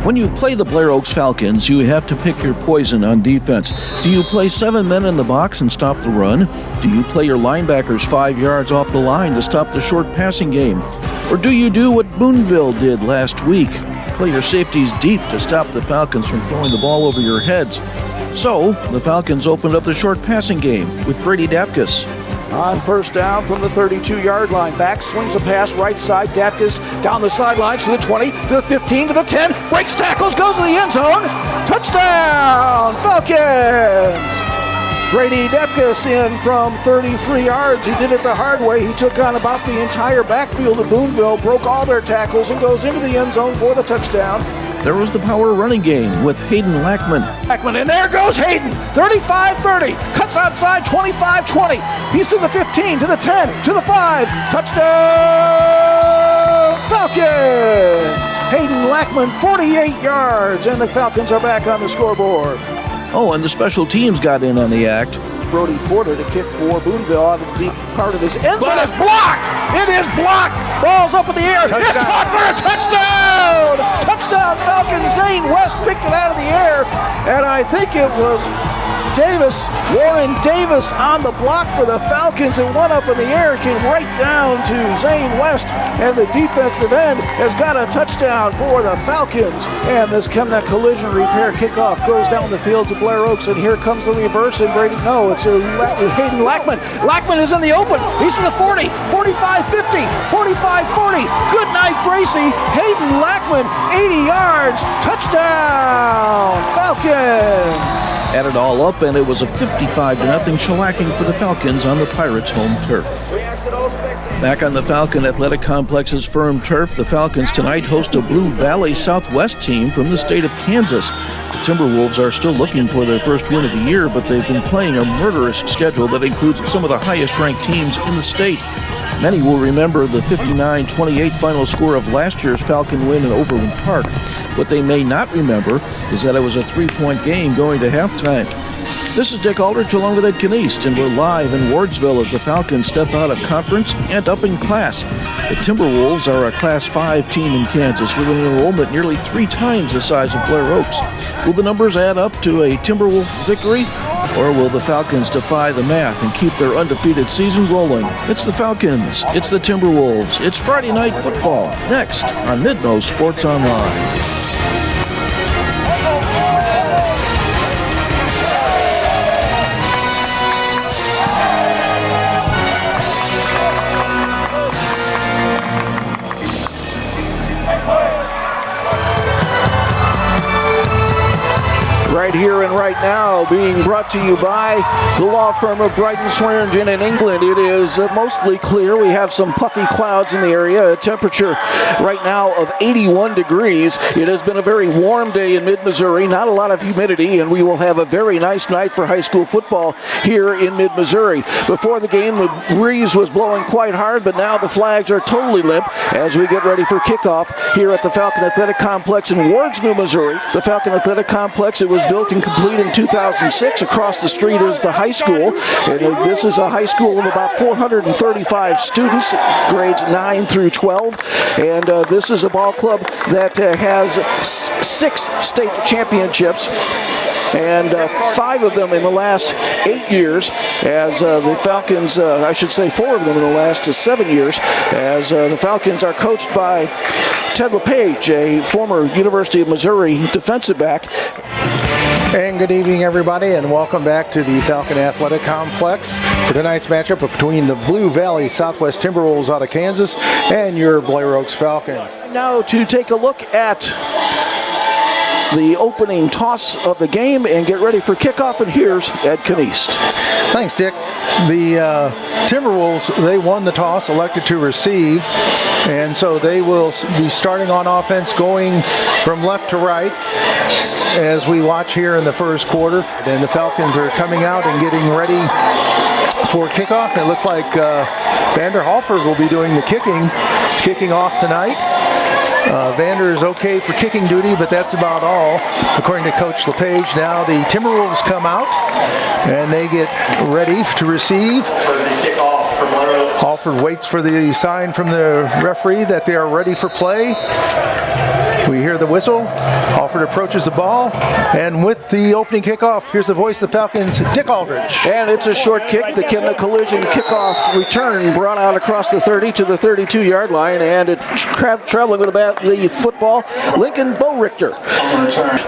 When you play the Blair Oaks Falcons, you have to pick your poison on defense. Do you play 7 men in the box and stop the run? Do you play your linebackers 5 yards off the line to stop the short passing game? Or do you do what Boonville did last week? Play your safeties deep to stop the Falcons from throwing the ball over your heads. So, the Falcons opened up the short passing game with Brady Dapkus. On first down from the 32-yard line. Bax swings a pass right side. Dapkus down the sidelines to the 20, to the 15, to the 10. Breaks tackles, goes to the end zone. Touchdown, Falcons! Brady Dapkus in from 33 yards. He did it the hard way. He took on about the entire backfield of Boonville, broke all their tackles, and goes into the end zone for the touchdown. There was the power running game with Hayden Lackman. And there goes Hayden, 35-30, cuts outside, 25-20. He's to the 15, to the 10, to the 5. Touchdown, Falcons! Hayden Lackman, 48 yards, and the Falcons are back on the scoreboard. Oh, and the special teams got in on the act. Brody Porter to kick for Boonville out of the deep part of his end zone. It's blocked! It is blocked! Ball's up in the air. Touchdown. It's caught for a touchdown! Touchdown Falcons. Zane West picked it out of the air. And I think it was Warren Davis on the block for the Falcons. It went up in the air, came right down to Zane West, and the defensive end has got a touchdown for the Falcons. And this Chemnat collision repair kickoff goes down the field to Blair Oaks, and here comes the reverse, and Brady, no, it's Hayden Lackman. Lackman is in the open. He's to the 40, 45-50, 45-40. Good night, Gracie. Hayden Lackman, 80 yards, touchdown, Falcons. Add it all up, and it was a 55-0 shellacking for the Falcons on the Pirates' home turf. Back on the Falcon Athletic Complex's firm turf, the Falcons tonight host a Blue Valley Southwest team from the state of Kansas. The Timberwolves are still looking for their first win of the year, but they've been playing a murderous schedule that includes some of the highest-ranked teams in the state. Many will remember the 59-28 final score of last year's Falcon win in Overland Park. What they may not remember is that it was a 3-point game going to halftime. This is Dick Aldrich along with Ed Kniest, and we're live in Wardsville as the Falcons step out of conference and up in class. The Timberwolves are a Class 5 team in Kansas with an enrollment nearly 3 times the size of Blair Oaks. Will the numbers add up to a Timberwolf victory? Or will the Falcons defy the math and keep their undefeated season rolling? It's the Falcons. It's the Timberwolves. It's Friday Night Football. Next on MidMoSports Online. Right here and right now, being brought to you by the law firm of Brighton, Swearingen in England. It is mostly clear. We have some puffy clouds in the area. A temperature right now of 81 degrees. It has been a very warm day in mid-Missouri. Not a lot of humidity, and we will have a very nice night for high school football here in mid-Missouri. Before the game, the breeze was blowing quite hard, but now the flags are totally limp as we get ready for kickoff here at the Falcon Athletic Complex in Wardsville, Missouri. The Falcon Athletic Complex, it was built and complete in 2006. Across the street is the high school, and this is a high school of about 435 students, grades 9 through 12, and this is a ball club that has 6 state championships, and 5 of them in the last 8 years, as the Falcons, I should say 4 of them in the last 7 years, as the Falcons are coached by Ted LePage, a former University of Missouri defensive back. And good evening, everybody, and welcome back to the Falcon Athletic Complex for tonight's matchup between the Blue Valley Southwest Timberwolves out of Kansas and your Blair Oaks Falcons. Now to take a look at the opening toss of the game and get ready for kickoff, and here's Ed Kniest. Thanks, Dick. The Timberwolves, they won the toss, elected to receive, and so they will be starting on offense, going from left to right as we watch here in the first quarter. And the Falcons are coming out and getting ready for kickoff. It looks like Vander Halford will be doing the kicking off tonight. Vander is okay for kicking duty, but that's about all, according to Coach LePage. Now the Timberwolves come out, and they get ready to receive. Halford waits for the sign from the referee that they are ready for play. We hear the whistle. Halford approaches the ball, and with the opening kickoff, here's the voice of the Falcons, Dick Aldridge. And it's a short kick. The collision kickoff return brought out across the 30 to the 32-yard line, and it traveling with the football, Lincoln Bo Richter.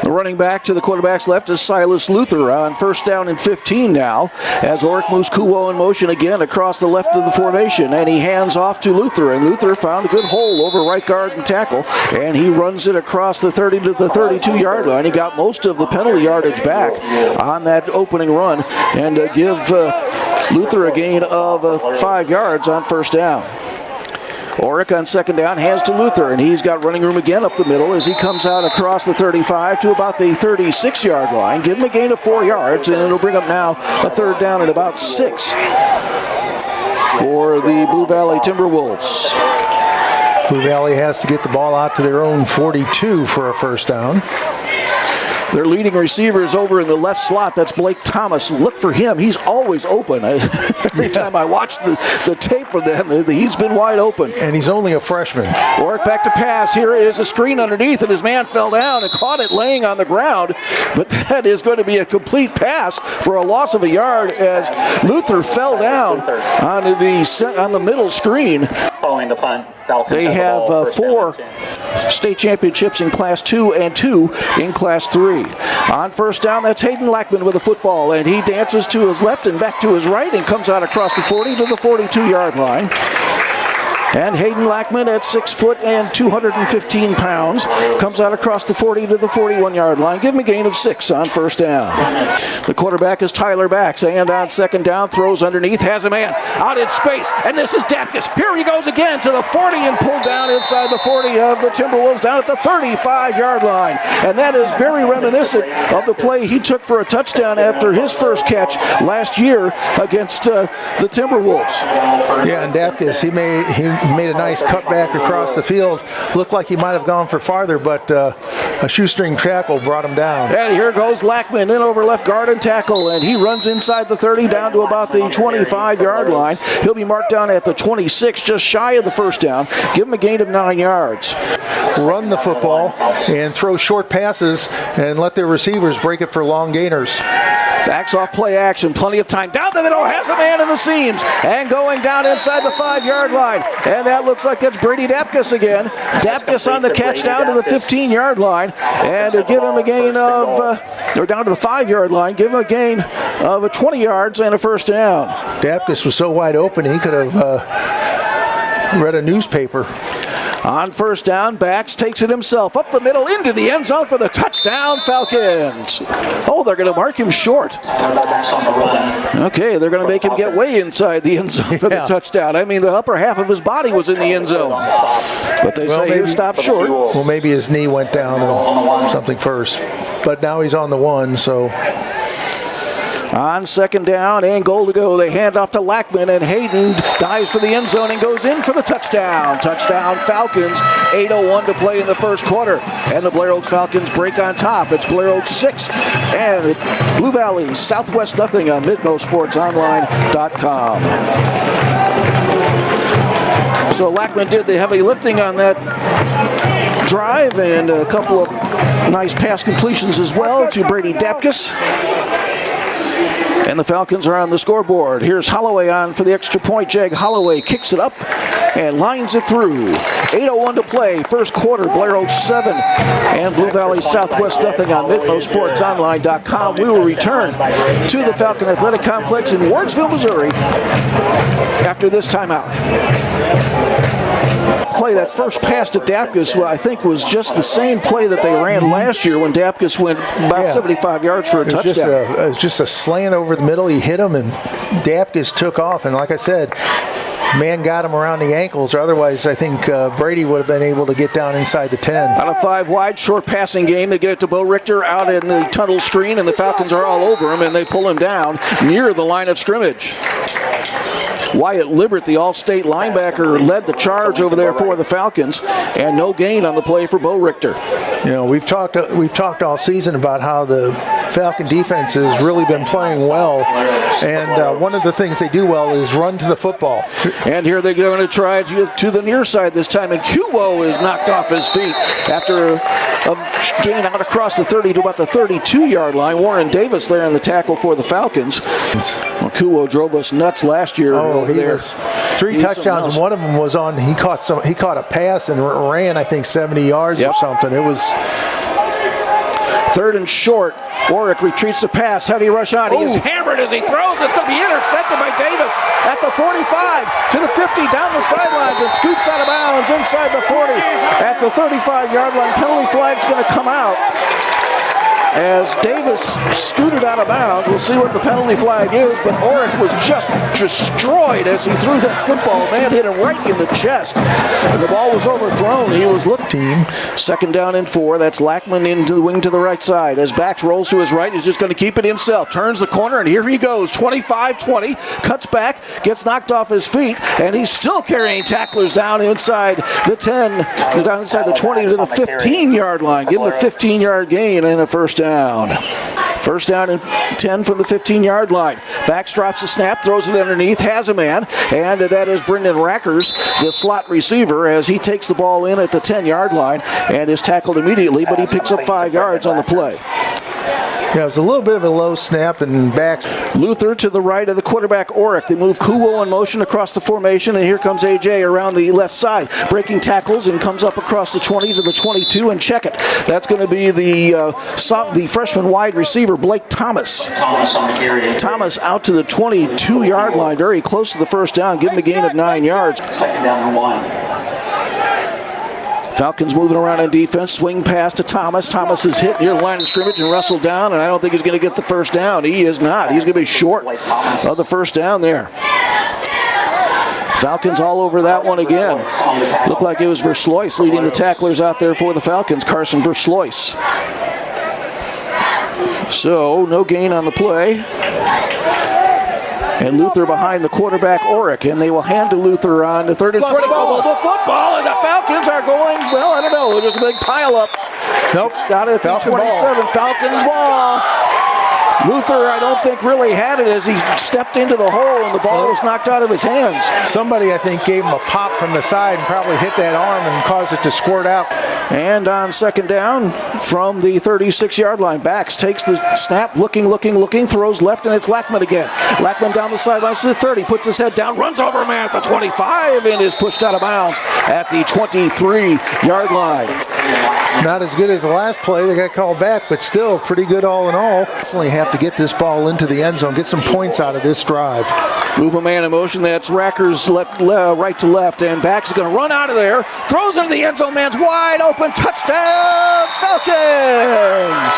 The running back to the quarterback's left is Silas Luther on first down and 15 now, as Oric moves Kuo in motion again across the left of the formation, and he hands off to Luther, and Luther found a good hole over right guard and tackle, and he runs it across the 30 to the 32-yard line. He got most of the penalty yardage back on that opening run, and give Luther a gain of 5 yards on first down. Oric on second down hands to Luther, and he's got running room again up the middle as he comes out across the 35 to about the 36-yard line. Give him a gain of 4 yards, and it'll bring up now a third down at about 6 for the Blue Valley Timberwolves. Blue Valley has to get the ball out to their own 42 for a first down. Their leading receiver is over in the left slot. That's Blake Thomas. Look for him. He's always open. Every time I watch the tape for them, he's been wide open. And he's only a freshman. Oric back to pass. Here is a screen underneath, and his man fell down and caught it laying on the ground. But that is going to be a complete pass for a loss of a yard as Luther fell down on the middle screen. Following the punt, they have 4 state championships in Class 2 and 2 in Class 3. On first down, that's Hayden Lackman with the football, and he dances to his left and back to his right and comes out across the 40 to the 42-yard line. And Hayden Lackman at 6 foot and 215 pounds comes out across the 40 to the 41-yard line. Give him a gain of 6 on first down. The quarterback is Tyler Bax, and on second down, throws underneath, has a man out in space, and this is Dapkus. Here he goes again to the 40 and pulled down inside the 40 of the Timberwolves down at the 35-yard line. And that is very reminiscent of the play he took for a touchdown after his first catch last year against the Timberwolves. Yeah, and Dapkus, he made a nice cutback across the field. Looked like he might have gone for farther, but a shoestring tackle brought him down. And here goes Lackman in over left guard and tackle, and he runs inside the 30 down to about the 25-yard line. He'll be marked down at the 26, just shy of the first down. Give him a gain of 9 yards. Run the football and throw short passes and let their receivers break it for long gainers. Backs off play action, plenty of time. Down the middle, has a man in the seams, and going down inside the 5-yard line. And that looks like that's Brady Dapkus again. Dapkus on the catch down to the 15-yard line, and to give him a gain of, or down to the 5-yard line, give him a gain of 20 yards and a first down. Dapkus was so wide open, he could have read a newspaper. On first down, Bax takes it himself up the middle into the end zone for the touchdown Falcons. Oh, they're going to mark him short. Okay, they're going to make him get way inside the end zone for the touchdown. I mean, the upper half of his body was in the end zone. But they say he stopped short. Well, maybe his knee went down or something first. But now he's on the 1, so... On second down and goal to go, they hand off to Lackman, and Hayden dives for the end zone and goes in for the touchdown. Touchdown Falcons, 8:01 to play in the first quarter. And the Blair Oaks Falcons break on top. It's Blair Oaks 6 and Blue Valley Southwest nothing on MidMoSportsOnline.com. So Lackman did the heavy lifting on that drive, and a couple of nice pass completions as well to Brady Dapkus. And the Falcons are on the scoreboard. Here's Holloway on for the extra point. Jag Holloway kicks it up and lines it through. 8:01 to play, first quarter, Blair Oaks 7 and Blue Valley Southwest nothing on MidMoSportsOnline.com. We will return to the Falcon Athletic Complex in Wardsville, Missouri after this timeout. Play, that first pass to Dapkus, I think, was just the same play that they ran last year when Dapkus went about 75 yards for a touchdown. It was just a slant over the middle. He hit him, and Dapkus took off. And like I said, man got him around the ankles, or otherwise I think Brady would have been able to get down inside the 10. On a 5 wide, short passing game, they get it to Bo Richter out in the tunnel screen, and the Falcons are all over him, and they pull him down near the line of scrimmage. Wyatt Libbert, the all-state linebacker, led the charge over there for the Falcons, and no gain on the play for Bo Richter. You know, we've talked all season about how the Falcon defense has really been playing well, and one of the things they do well is run to the football. And here they're going to try to the near side this time, and Kuo is knocked off his feet after a gain out across the 30 to about the 32-yard line. Warren Davis there in the tackle for the Falcons. Well, Kuo drove us nuts last year over there. Three touchdowns, and one of them was on. He caught a pass and ran, I think, 70 yards or something. It was third and short. Warwick retreats the pass. Heavy rush on. He is hammered as he throws. It's going to be intercepted by Davis at the 45 to the 50 down the sidelines and scoots out of bounds inside the 40 at the 35-yard line. Penalty flag's going to come out as Davis scooted out of bounds. We'll see what the penalty flag is, but Orick was just destroyed as he threw that football. Man hit him right in the chest, and the ball was overthrown. He was looking. Second down and 4. That's Lackman into the wing to the right side. As Bax rolls to his right, he's just going to keep it himself. Turns the corner, and here he goes. 25-20, cuts back, gets knocked off his feet, and he's still carrying tacklers down inside the 10, down inside the 20 to the 15-yard line. Give him a 15-yard gain and a first down. First down and 10 from the 15-yard line. Bax drops the snap, throws it underneath, has a man, and that is Brenden Rackers, the slot receiver, as he takes the ball in at the 10-yard line and is tackled immediately, but he picks up 5 yards on the play. Yeah, it was a little bit of a low snap, and Bax. Luther to the right of the quarterback, Orick. They move Kuo in motion across the formation, and here comes AJ around the left side, breaking tackles and comes up across the 20 to the 22 and check it. That's going to be the freshman wide receiver, Blake Thomas. Thomas out to the 22-yard line, very close to the first down, give him a gain of 9 yards. Second down and 1. Falcons moving around on defense, swing pass to Thomas. Thomas is hit near the line of scrimmage and wrestled down, and I don't think he's going to get the first down. He is not. He's going to be short of the first down there. Falcons all over that one again. Looked like it was Verslues leading the tacklers out there for the Falcons, Carson Verslues. So, no gain on the play. And Luther behind the quarterback, Orick, and they will hand to Luther on the 3rd and 20. The football, and the Falcons are going, well, I don't know, there's a big pile up. Nope. Got it at 27, Falcons ball. Luther, I don't think, really had it as he stepped into the hole and the ball was knocked out of his hands. Somebody, I think, gave him a pop from the side and probably hit that arm and caused it to squirt out. And on second down from the 36-yard line, Bax takes the snap, looking, throws left, and it's Lackman again. Lackman down the sidelines to the 30, puts his head down, runs over a man at the 25, and is pushed out of bounds at the 23-yard line. Not as good as the last play. They got called back, but still pretty good all in all. Definitely have to get this ball into the end zone, get some points out of this drive. Move a man in motion. That's Rackers right to left, and Bax is going to run out of there. Throws into the end zone. Man's wide open. Touchdown, Falcons!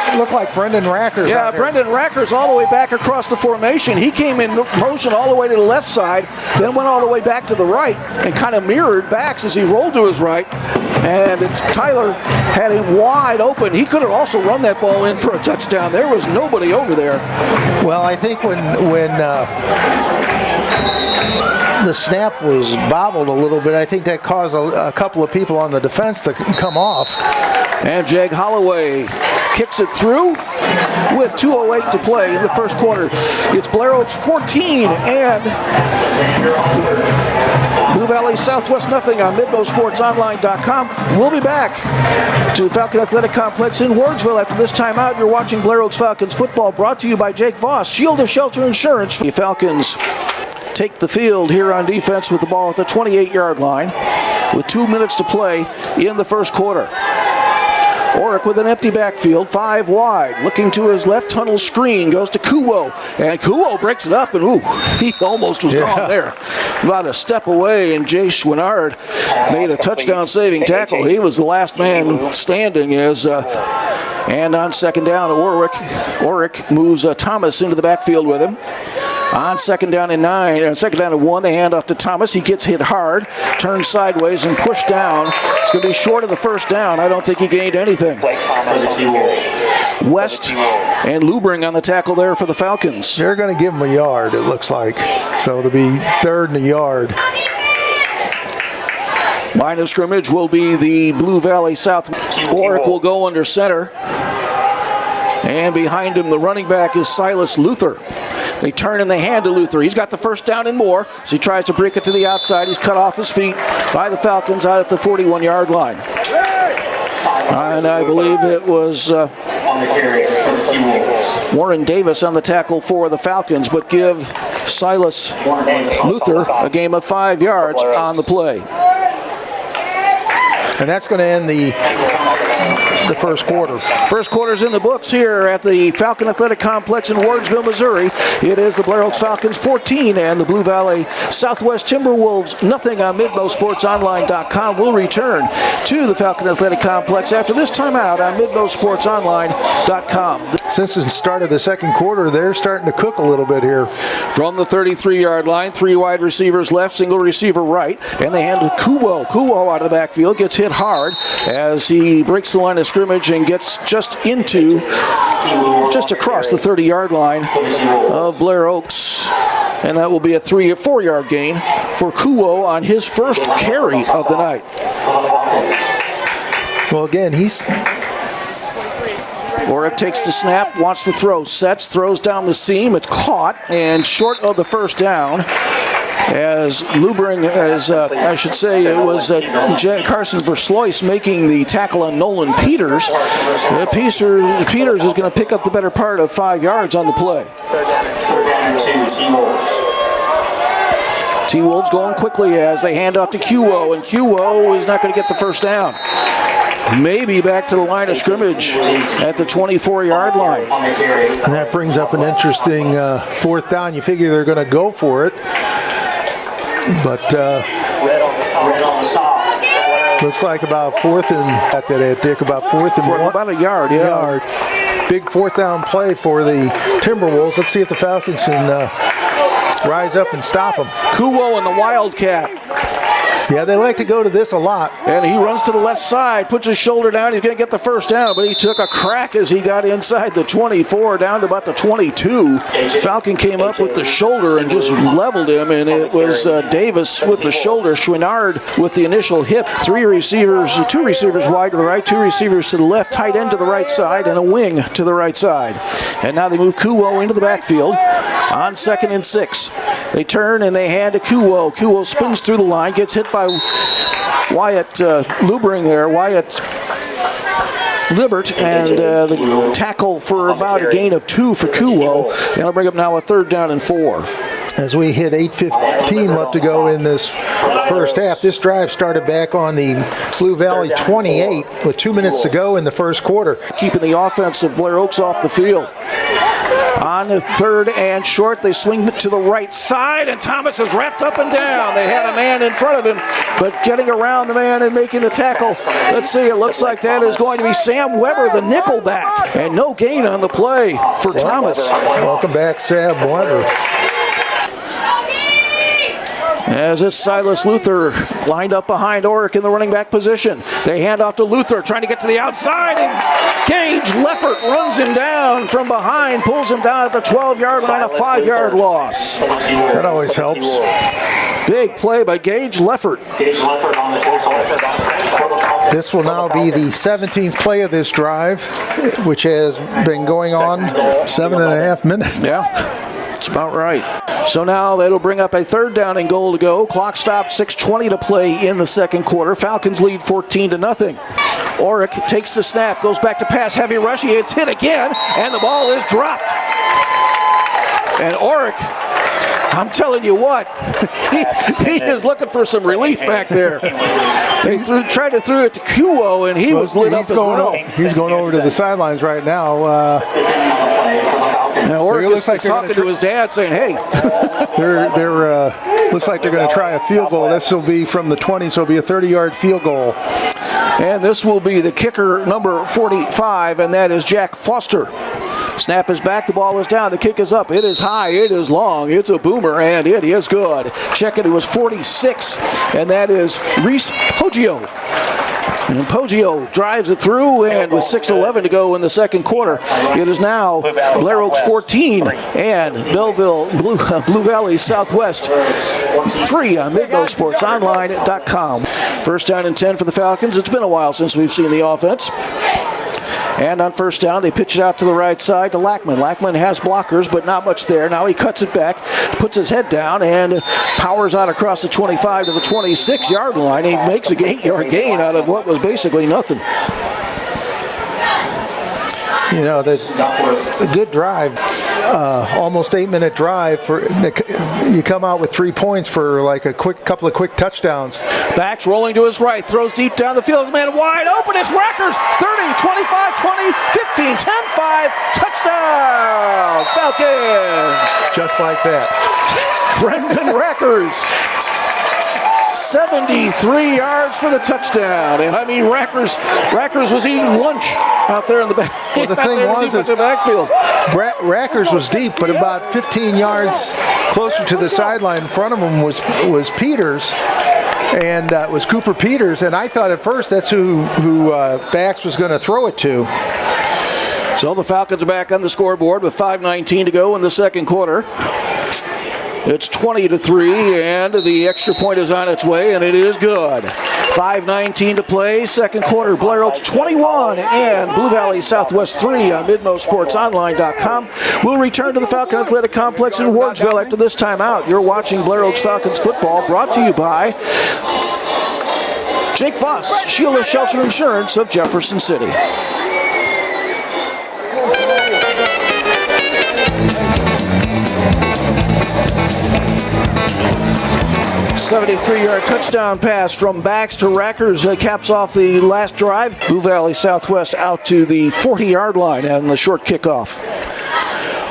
It looked like Brenden Rackers. Yeah, Brenden Rackers all the way back across the formation. He came in motion all the way to the left side, then went all the way back to the right and kind of mirrored Bax as he rolled to his right. And Tyler had him wide open. He could have also run that ball in for a touchdown. There was nobody over there. Well, I think when the snap was bobbled a little bit, I think that caused a couple of people on the defense to come off. And Jag Holloway kicks it through with 2:08 to play in the first quarter. It's Blair Oaks 14 and Blue Valley Southwest nothing on MidMoSportsOnline.com. We'll be back to Falcon Athletic Complex in Wardsville after this timeout. You're watching Blair Oaks Falcons football, brought to you by Jake Voss, Shield of Shelter Insurance. The Falcons take the field here on defense with the ball at the 28-yard line with 2 minutes to play in the first quarter. Orick with an empty backfield, 5 wide. Looking to his left, tunnel screen, goes to Kuo. And Kuo breaks it up, and he almost was gone there. About a step away, and Jace Chouinard made a touchdown-saving tackle. He was the last man standing and on second down, Orick moves Thomas into the backfield with him. On second down and 1, they hand off to Thomas. He gets hit hard, turns sideways, and pushed down. It's going to be short of the first down. I don't think he gained anything. West and Luebbering on the tackle there for the Falcons. They're going to give him a yard, it looks like. So it'll be 3rd and a yard. Line of scrimmage will be the Blue Valley South. Oric will go under center. And behind him, the running back is Silas Luther. They turn and they hand to Luther. He's got the first down and more. As he tries to break it to the outside, he's cut off his feet by the Falcons out at the 41-yard line. And I believe it was Warren Davis on the tackle for the Falcons, but give Silas Luther a gain of 5 yards on the play. And that's going to end the first quarter. First quarter's in the books here at the Falcon Athletic Complex in Wardsville, Missouri. It is the Blair Oaks Falcons 14 and the Blue Valley Southwest Timberwolves nothing on MidMoSportsOnline.com. We'll return to the Falcon Athletic Complex after this timeout on MidMoSportsOnline.com. Since the start of the second quarter, they're starting to cook a little bit here. From the 33-yard line, 3 wide receivers left, single receiver right, and they hand to Kuwo. Kuwo out of the backfield gets hit hard as he breaks the line of scrimmage and gets just across the 30-yard line of Blair Oaks. And that will be a 3 or 4-yard gain for Kuwo on his first carry of the night. Well, again, Oric takes the snap, wants to throw, sets, throws down the seam. It's caught and short of the first down. As Luebbering, I should say, it was Carson Verslues making the tackle on Nolan Peters. Peters is going to pick up the better part of 5 yards on the play. T-Wolves going quickly as they hand off to Kuwo, and Kuwo is not going to get the first down. Maybe back to the line of scrimmage at the 24-yard line. And that brings up an interesting 4th down. You figure they're going to go for it. But looks like about 4th and about a yard, yeah. Big 4th down play for the Timberwolves. Let's see if the Falcons can rise up and stop them. Kuwo and the Wildcat. Yeah, they like to go to this a lot. And he runs to the left side, puts his shoulder down. He's going to get the first down, but he took a crack as he got inside the 24 down to about the 22. Falcon came up with the shoulder and just leveled him, and it was Davis with the shoulder, Chouinard with the initial hip. 2 receivers wide to the right, 2 receivers to the left, tight end to the right side, and a wing to the right side. And now they move Kuwo into the backfield on 2nd and 6. They turn and they hand to Kuwo. Kuwo spins through the line, gets hit by Wyatt Libbert there, Wyatt Libbert, and the tackle for about a gain of 2 for Kuwo. And it'll bring up now a 3rd down and 4. As we hit 8:15 left to go in this first half, this drive started back on the Blue Valley 28 with 2 minutes to go in the first quarter. Keeping the offense of Blair Oaks off the field. On the 3rd and short, they swing it to the right side, and Thomas is wrapped up and down. They had a man in front of him, but getting around the man and making the tackle. Let's see, it looks like that is going to be Sam Weber, the nickelback, and no gain on the play for Thomas. Welcome back, Sam Weber. As it's Silas Luther lined up behind Oric in the running back position. They hand off to Luther, trying to get to the outside, and Gage Leffert runs him down from behind, pulls him down at the 12-yard line, a 5-yard loss. That always helps. Big play by Gage Leffert. This will now be the 17th play of this drive, which has been going on 7.5 minutes. Yeah. That's about right. So now that'll bring up a 3rd down and goal to go. Clock stops, 6:20 to play in the second quarter. Falcons lead 14-0. Oric takes the snap, goes back to pass, heavy rush. He gets hit again, and the ball is dropped. And Oric, I'm telling you what, he is looking for some relief back there. They tried to throw it to Kuwo, and he was lit up as well. He's going over to the sidelines right now. Now Oric is talking to his dad, saying, "Hey." Looks like they're going to try a field goal. This will be from the 20, so it'll be a 30-yard field goal. And this will be the kicker, number 45, and that is Jack Foster. Snap is back, the ball is down, the kick is up, it is high, it is long, it's a boomer, and it is good. Check it was 46, and that is Reese Poggio. And Poggio drives it through, and with 6:11 to go in the second quarter, it is now Blair Oaks 14 and Blue Valley Southwest 3 on MidMoSportsOnline.com. First down and 10 for the Falcons. It's been a while since we've seen the offense. And on first down, they pitch it out to the right side to Lackman. Lackman has blockers, but not much there. Now he cuts it back, puts his head down, and powers out across the 25 to the 26-yard line. He makes a 8-yard gain out of what was basically nothing. You know, a good drive, almost 8-minute drive. You come out with 3 points for like a couple of quick touchdowns. Bax rolling to his right, throws deep down the field. His man wide open. It's Rackers. 30, 25, 20, 15, 10, 5. Touchdown, Falcons. Just like that. Brenden Rackers. 73 yards for the touchdown. And I mean, Rackers was eating lunch out there in the back. Well, the thing was, the backfield. Rackers was deep, but about 15 yards closer to the sideline in front of him was Peters. And it was Cooper Peters. And I thought at first that's who Bax was going to throw it to. So the Falcons are back on the scoreboard with 5:19 to go in the second quarter. It's 20-3, and the extra point is on its way, and it is good. 5:19 to play, second quarter. Blair Oaks 21 and Blue Valley Southwest 3 on MidMoSportsOnline.com. We'll return to the Falcon Athletic Complex in Wardsville after this timeout. You're watching Blair Oaks Falcons football, brought to you by Jake Voss, Shield of Shelter Insurance of Jefferson City. 73-yard touchdown pass from Bax to Rackers caps off the last drive. Blue Valley Southwest out to the 40-yard line and the short kickoff.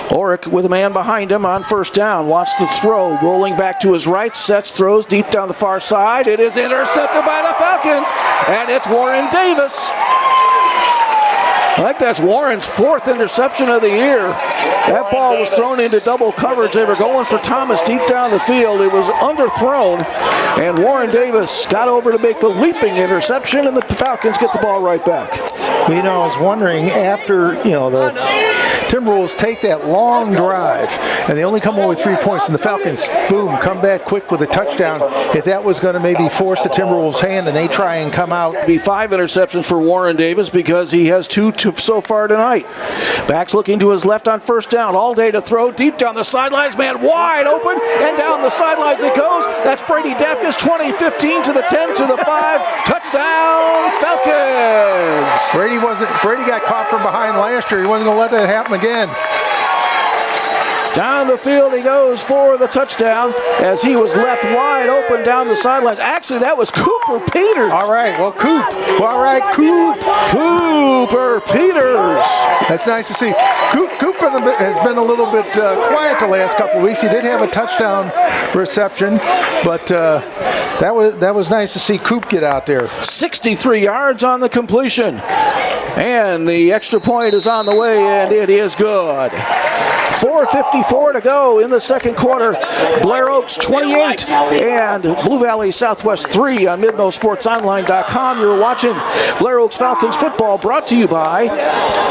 Orick with a man behind him on first down. Wants to throw. Rolling back to his right. Sets, throws deep down the far side. It is intercepted by the Falcons. And it's Warren Davis. I think that's Warren's 4th interception of the year. That ball was thrown into double coverage. They were going for Thomas deep down the field. It was underthrown, and Warren Davis got over to make the leaping interception, and the Falcons get the ball right back. Well, you know, I was wondering after, the Timberwolves take that long drive, and they only come away with 3 points, and the Falcons, boom, come back quick with a touchdown. If that was going to maybe force the Timberwolves' hand, and they try and come out. It'll be 5 interceptions for Warren Davis because he has 2 so far tonight. Bax looking to his left on first down. All day to throw deep down the sidelines. Man wide open, and down the sidelines it goes. That's Brady Dapkus, 20, 15 to the 10 to the 5. Touchdown, Falcons. Brady got caught from behind last year. He wasn't going to let that happen again. Down the field he goes for the touchdown as he was left wide open down the sidelines. Actually, that was Cooper Peters. All right, well, Coop. All right, Cooper Peters. That's nice to see. Coop has been a little bit quiet the last couple of weeks. He did have a touchdown reception, but that was nice to see Coop get out there. 63 yards on the completion. And the extra point is on the way, and it is good. 4:54 to go in the second quarter. Blair Oaks 28 and Blue Valley Southwest 3 on MidMoSportsOnline.com. You're watching Blair Oaks Falcons football, brought to you by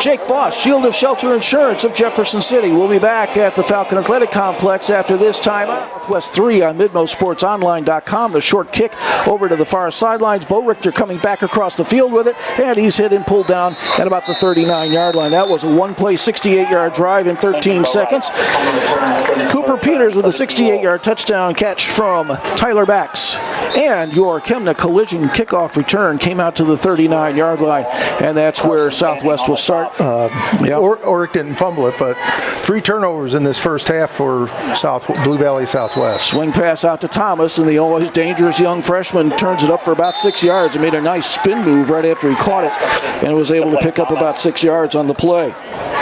Jake Voss, Shield of Shelter Insurance of Jefferson City. We'll be back at the Falcon Athletic Complex after this time. Southwest 3 on MidMoSportsOnline.com. The short kick over to the far sidelines. Bo Richter coming back across the field with it, and he's hit and pulled down at about the 39-yard line. That was a one-play 68-yard drive in 13 seconds. Cooper Peters with a 68-yard touchdown catch from Tyler Bax. And your Chemna collision kickoff return came out to the 39-yard line, and that's where Southwest will start. Orick didn't fumble it, but 3 turnovers in this first half for Blue Valley Southwest. Swing pass out to Thomas, and the always dangerous young freshman turns it up for about 6 yards and made a nice spin move right after he caught it and was able to pick up about 6 yards on the play.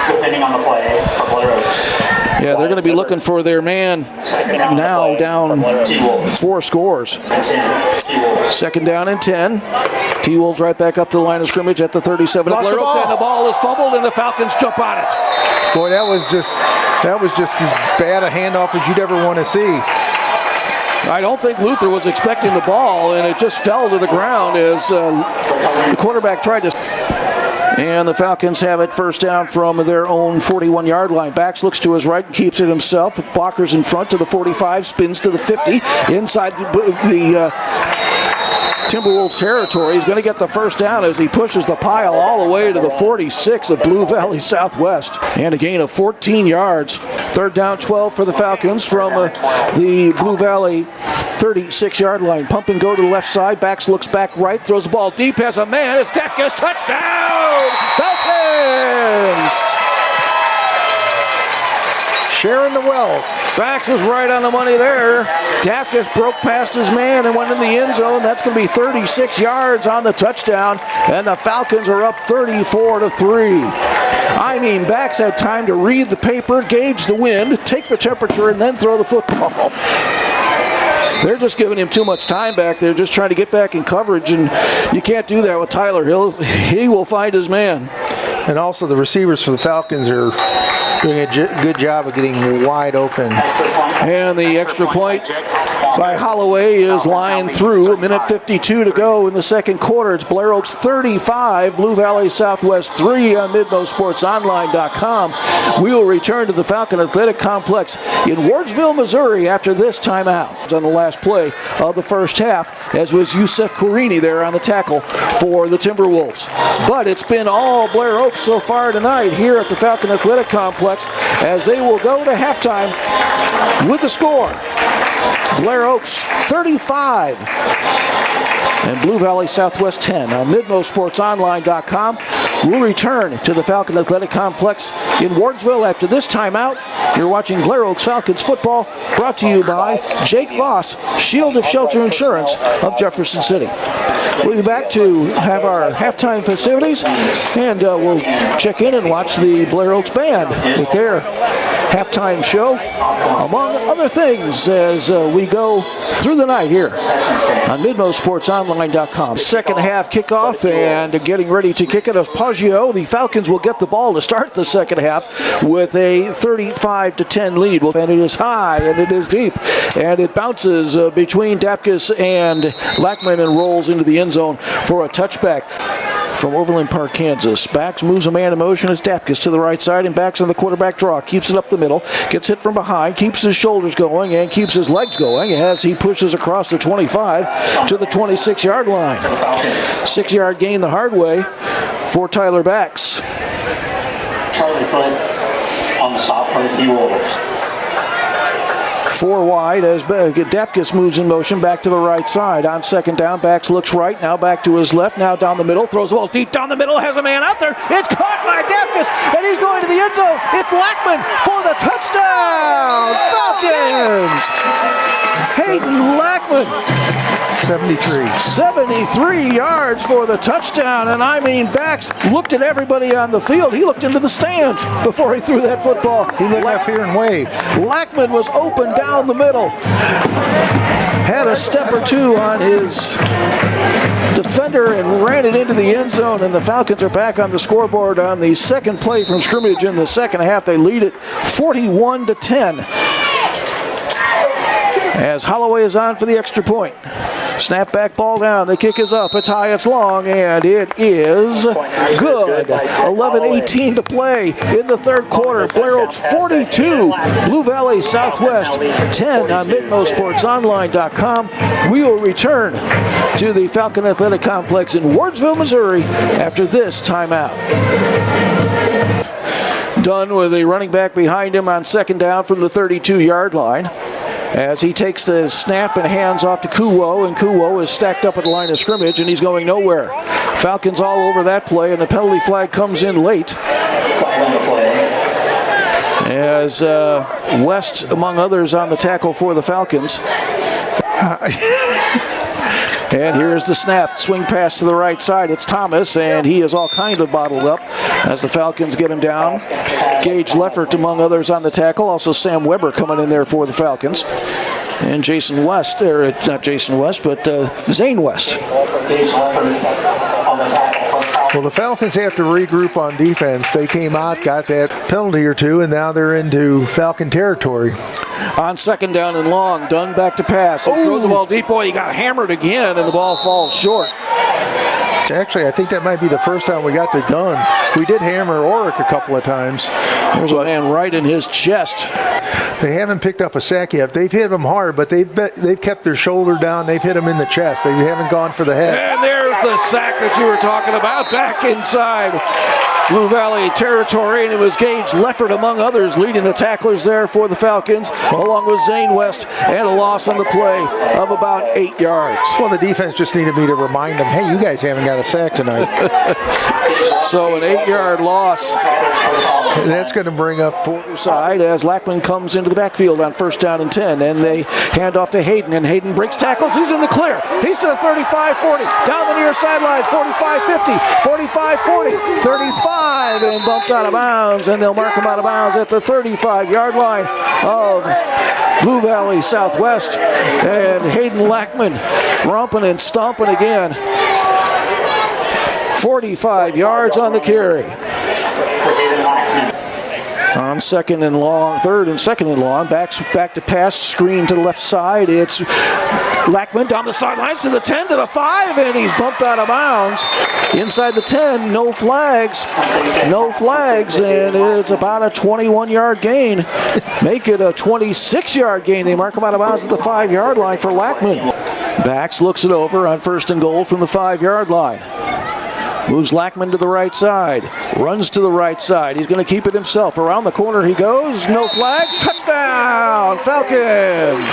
Depending on the play for Blair Oaks. Yeah, they're going to be looking for their man now down 4 scores. Second down and 10. T-Wolves right back up to the line of scrimmage at the 37 of Blair Oaks, and the ball is fumbled, and the Falcons jump on it. Boy, that was just as bad a handoff as you'd ever want to see. I don't think Luther was expecting the ball, and it just fell to the ground as the quarterback tried to. And the Falcons have it first down from their own 41-yard line. Bax looks to his right and keeps it himself. Blockers in front to the 45, spins to the 50. Inside the Timberwolves territory. He's going to get the first down as he pushes the pile all the way to the 46 of Blue Valley Southwest. And a gain of 14 yards. Third down 12 for the Falcons from the Blue Valley 36-yard line. Pump and go to the left side. Bax looks back right, throws the ball deep, has a man. It's Dapkus. Touchdown! Falcons! Sharing the wealth. Bax was right on the money there. Dapkus broke past his man and went in the end zone. That's going to be 36 yards on the touchdown, and the Falcons are up 34-3. I mean, Bax had time to read the paper, gauge the wind, take the temperature, and then throw the football. They're just giving him too much time back there, just trying to get back in coverage, and you can't do that with Tyler. He will find his man. And also the receivers for the Falcons are doing a good job of getting wide open. And the extra point by Holloway is lined through. 1:52 to go in the second quarter. It's Blair Oaks 35, Blue Valley Southwest 3 on MidMoSportsOnline.com. We will return to the Falcon Athletic Complex in Wardsville, Missouri after this timeout. On the last play of the first half, as was Yusef Kourini there on the tackle for the Timberwolves. But it's been all Blair Oaks so far tonight here at the Falcon Athletic Complex, as they will go to halftime with the score. Blair Oaks 35 and Blue Valley Southwest 10 on MidMoSportsOnline.com. We'll return to the Falcon Athletic Complex in Wardsville after this timeout. You're watching Blair Oaks Falcons football, brought to you by Jake Voss, Shield of Shelter Insurance of Jefferson City. We'll be back to have our halftime festivities, and we'll check in and watch the Blair Oaks Band with their halftime show, among other things, as we go through the night here on MidMoSportsOnline.com. Second half kickoff, and getting ready to kick it as Paggio. The Falcons will get the ball to start the second half with a 35-10 lead. And it is high, and it is deep, and it bounces between Dapkus and Lackman and rolls into the end zone for a touchback. From Overland Park, Kansas. Bax moves a man in motion as Dapkus to the right side, and Bax on the quarterback draw. Keeps it up the middle, gets hit from behind, keeps his shoulders going, and keeps his legs going as he pushes across the 25 to the 26-yard line. 6-yard gain the hard way for Tyler Bax. Charlie put on the stop for the T-Wolves. 4 wide as Dapkus moves in motion back to the right side. On second down, Bax looks right, now back to his left, now down the middle, throws the ball deep down the middle, has a man out there. It's caught by Dapkus, and he's going to the end zone. It's Lackman for the touchdown! Falcons! Hayden Lackman. 73 yards for the touchdown, and I mean, Bax looked at everybody on the field. He looked into the stands before he threw that football. He looked up here and waved. Lackman was open down the middle. Had a step or two on his defender and ran it into the end zone, and the Falcons are back on the scoreboard on the second play from scrimmage in the second half. They lead it 41-10. As Holloway is on for the extra point. Snap back, ball down, the kick is up, it's high, it's long, and it is good. 11:18 to play in the third quarter. Blair Oaks 42, Blue Valley Southwest 10 on MidMoSportsOnline.com. We will return to the Falcon Athletic Complex in Wardsville, Missouri after this timeout. Dunn with a running back behind him on second down from the 32-yard line, as he takes the snap and hands off to Kuwo, and Kuwo is stacked up at the line of scrimmage, and he's going nowhere. Falcons all over that play, and the penalty flag comes in late, as West, among others, on the tackle for the Falcons. And here's the snap. Swing pass to the right side. It's Thomas, and he is all kind of bottled up as the Falcons get him down. Gage Leffert, among others, on the tackle. Also Sam Weber coming in there for the Falcons. And Jason West, or not Jason West, but Zane West. Well, the Falcons have to regroup on defense. They came out, got that penalty or two, and now they're into Falcon territory. On second down and long, Dunn back to pass. He throws the ball deep. Boy, he got hammered again, and the ball falls short. Actually, I think that might be the first time we got to Dunn. We did hammer Oric a couple of times. There's a man right in his chest. They haven't picked up a sack yet. They've hit him hard, but they've kept their shoulder down. They've hit him in the chest. They haven't gone for the head. And there's the sack that you were talking about, back inside Blue Valley territory, and it was Gage Leffert, among others, leading the tacklers there for the Falcons, along with Zane West, and a loss on the play of about 8 yards. Well, the defense just needed me to remind them, hey, you guys haven't got a sack tonight. So an 8-yard loss. And that's going to bring up Fourth side as Lackman comes into the backfield on first down and 10, and they hand off to Hayden, and Hayden breaks tackles. He's in the clear. He's to the 35-40, down the near sideline, 45-50, 45-40, 35, and bumped out of bounds, and they'll mark him out of bounds at the 35-yard line of Blue Valley Southwest. And Hayden Lackman romping and stomping again. 45 yards on the carry. On second and long, third and second and long, back to pass, screen to the left side. It's Lackman down the sidelines to the 10, to the 5, and he's bumped out of bounds. Inside the 10, no flags, and it's about a 21-yard gain. Make it a 26-yard gain. They mark him out of bounds at the 5-yard line for Lackman. Bax looks it over on first and goal from the 5-yard line. Moves Lackman to the right side. Runs to the right side. He's going to keep it himself. Around the corner he goes. No flags. Touchdown, Falcons.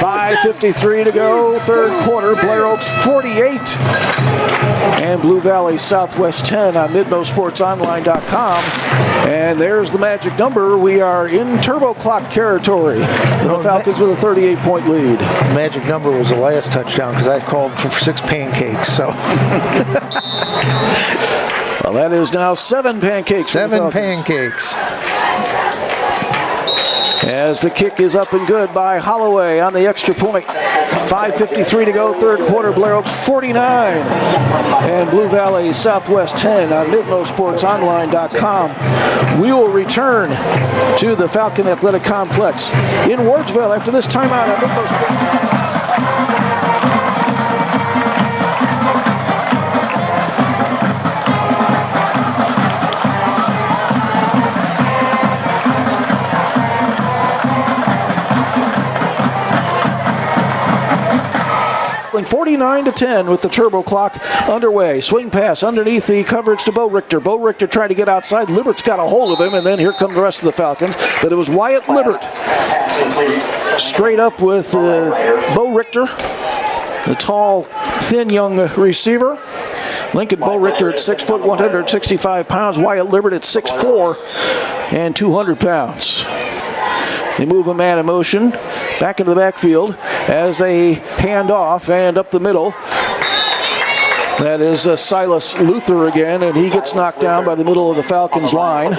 5:53 to go. Third quarter. Blair Oaks 48. And Blue Valley Southwest 10 on MidMoSportsOnline.com. And there's the magic number. We are in turbo clock territory. The Falcons with a 38-point lead. Magic number was the last touchdown because I called for 6 pancakes. So. Well, that is now 7 pancakes. 7 pancakes. As the kick is up and good by Holloway on the extra point. 5:53 to go, third quarter. Blair Oaks 49 and Blue Valley Southwest 10 on MidMoSportsOnline.com. We will return to the Falcon Athletic Complex in Wardsville after this timeout on MidMoSports. 49-10 with the turbo clock underway. Swing pass underneath the coverage to Beau Richter. Beau Richter tried to get outside. Libbert's got a hold of him, and then here come the rest of the Falcons. But it was Wyatt Libbert straight up with Beau Richter, the tall, thin young receiver. Lincoln Beau Richter at 6 foot, 165 pounds. Wyatt Libbert at 6'4" and 200 pounds. They move a man in motion back into the backfield as they hand off and up the middle. That is Silas Luther again, and he gets knocked down by the middle of the Falcons line.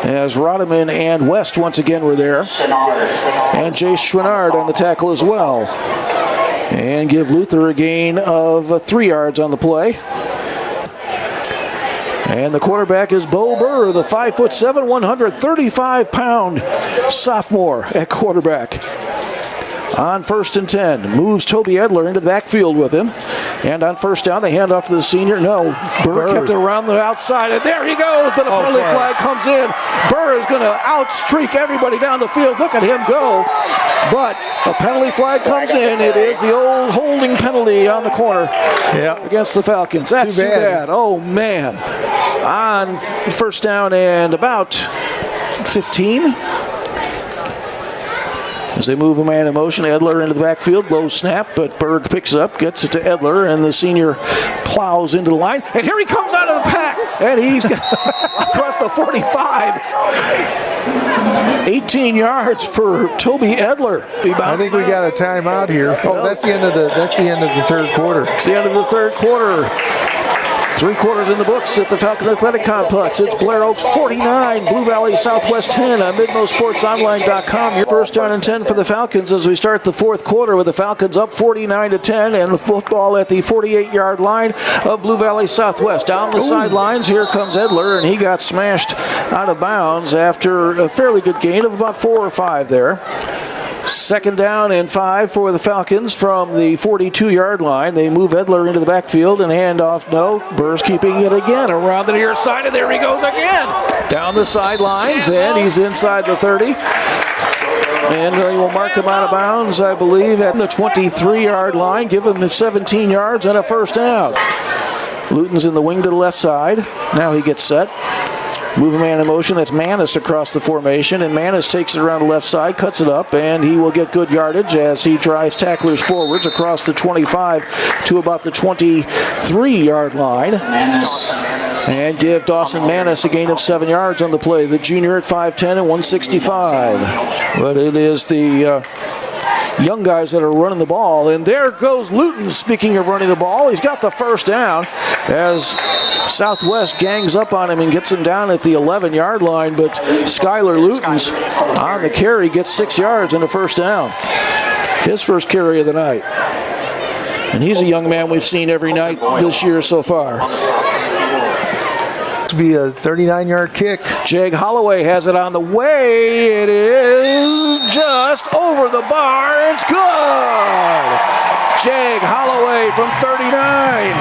As Rademan and West once again were there. And Jace Chouinard on the tackle as well. And give Luther a gain of 3 yards on the play. And the quarterback is Beau Buhr, the 5'7", 135-pound sophomore at quarterback. On first and 10, moves Toby Edler into the backfield with him. And on first down, they hand off to the senior. No, Buhr kept it around the outside, and there he goes, but a penalty flag comes in. Buhr is going to outstreak everybody down the field. Look at him go. But a penalty flag comes in. It is the old holding penalty on the corner against the Falcons. That's too bad. Oh, man. On first down and about 15. As they move a man in motion, Edler into the backfield, low snap, but Berg picks it up, gets it to Edler, and the senior plows into the line. And here he comes out of the pack, and he's across the 45. 18 yards for Toby Edler. I think we got a timeout here. Oh, that's the end of the third quarter. It's the end of the third quarter. 3 quarters in the books at the Falcon Athletic Complex. It's Blair Oaks 49, Blue Valley Southwest 10 on MidMoSportsOnline.com. Your first down and 10 for the Falcons as we start the fourth quarter with the Falcons up 49-10 and the football at the 48-yard line of Blue Valley Southwest. Down the sidelines, here comes Edler, and he got smashed out of bounds after a fairly good gain of about 4 or 5 there. Second down and 5 for the Falcons from the 42-yard line. They move Edler into the backfield and hand off. No, Burr's keeping it again around the near side, and there he goes again. Down the sidelines, and he's inside the 30. And they will mark him out of bounds, I believe, at the 23-yard line. Give him the 17 yards and a first down. Lootens in the wing to the left side. Now he gets set. Move a man in motion. That's Maness across the formation, and Maness takes it around the left side, cuts it up, and he will get good yardage as he drives tacklers forwards across the 25 to about the 23-yard line. And give Dawson Maness a gain of 7 yards on the play. The junior at 5'10 and 165. But it is the young guys that are running the ball. And there goes Lootens, speaking of running the ball. He's got the first down as Southwest gangs up on him and gets him down at the 11-yard line. But Skyler Lootens on the carry gets 6 yards and a first down. His first carry of the night. And he's a young man we've seen every night this year so far. Via 39-yard kick. Jag Holloway has it on the way. It is just over the bar. It's good. Jag Holloway from 39.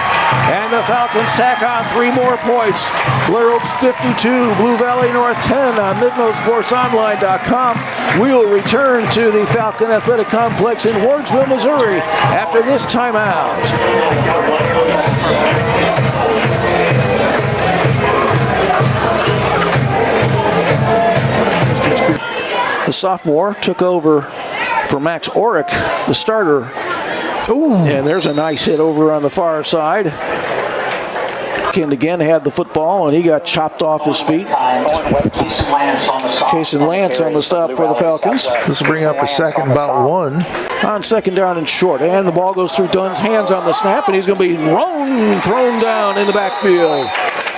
And the Falcons tack on 3 more points. Blair Oaks 52, Blue Valley North 10 on MidMoSportsOnline.com. We'll return to the Falcon Athletic Complex in Wardsville, Missouri after this timeout. The sophomore took over for Max Orrick, the starter. And there's a nice hit over on the far side. Kind again had the football, and he got chopped off his feet. Kason Lance on the stop for the Falcons. This will bring up a second, about 1. On second down and short, and the ball goes through Dunn's hands on the snap, and he's going to be thrown down in the backfield.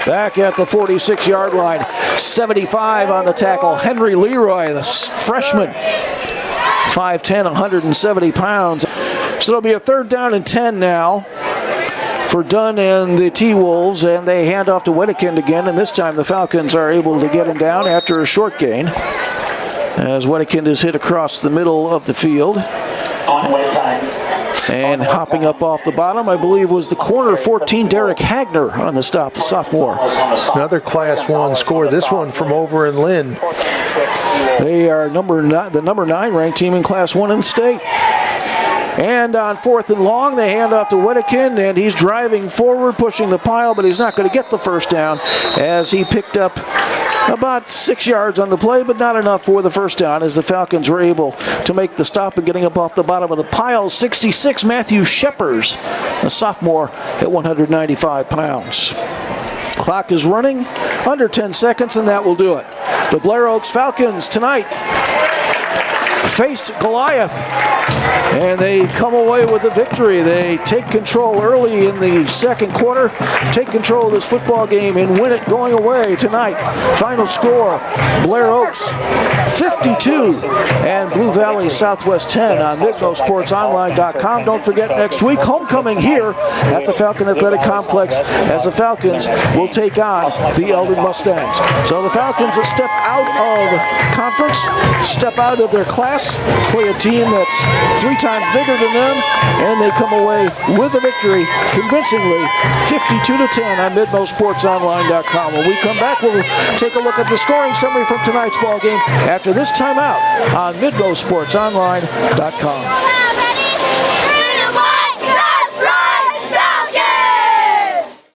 Back at the 46-yard line, 75 on the tackle. Henry LeRoy, the freshman, 5'10", 170 pounds. So it'll be a third down and 10 now for Dunn and the T-Wolves, and they hand off to Wedekind again, and this time the Falcons are able to get him down after a short gain as Wedekind is hit across the middle of the field. And hopping up off the bottom, I believe, was the corner 14, Derek Hagner on the stop, the sophomore. Another Class 1 score, this one from over in Lynn. They are the number 9 ranked team in Class 1 in the state. And on 4th and long, they hand off to Wedekind, and he's driving forward, pushing the pile, but he's not going to get the first down as he picked up about 6 yards on the play, but not enough for the first down as the Falcons were able to make the stop and getting up off the bottom of the pile. 66, Matthew Schepers, a sophomore at 195 pounds. Clock is running, under 10 seconds, and that will do it. The Blair Oaks Falcons tonight faced Goliath, and they come away with the victory. They take control early in the second quarter, take control of this football game and win it going away tonight. Final score, Blair Oaks 52 and Blue Valley Southwest 10 on MidMoSportsOnline.com. Don't forget, next week, homecoming here at the Falcon Athletic Complex as the Falcons will take on the Eldon Mustangs. So the Falcons will step out of conference, step out of their class, play a team that's 3 times bigger than them, and they come away with a victory convincingly, 52-10 on MidMoSportsOnline.com. When we come back, we'll take a look at the scoring summary from tonight's ball game after this timeout on MidMoSportsOnline.com.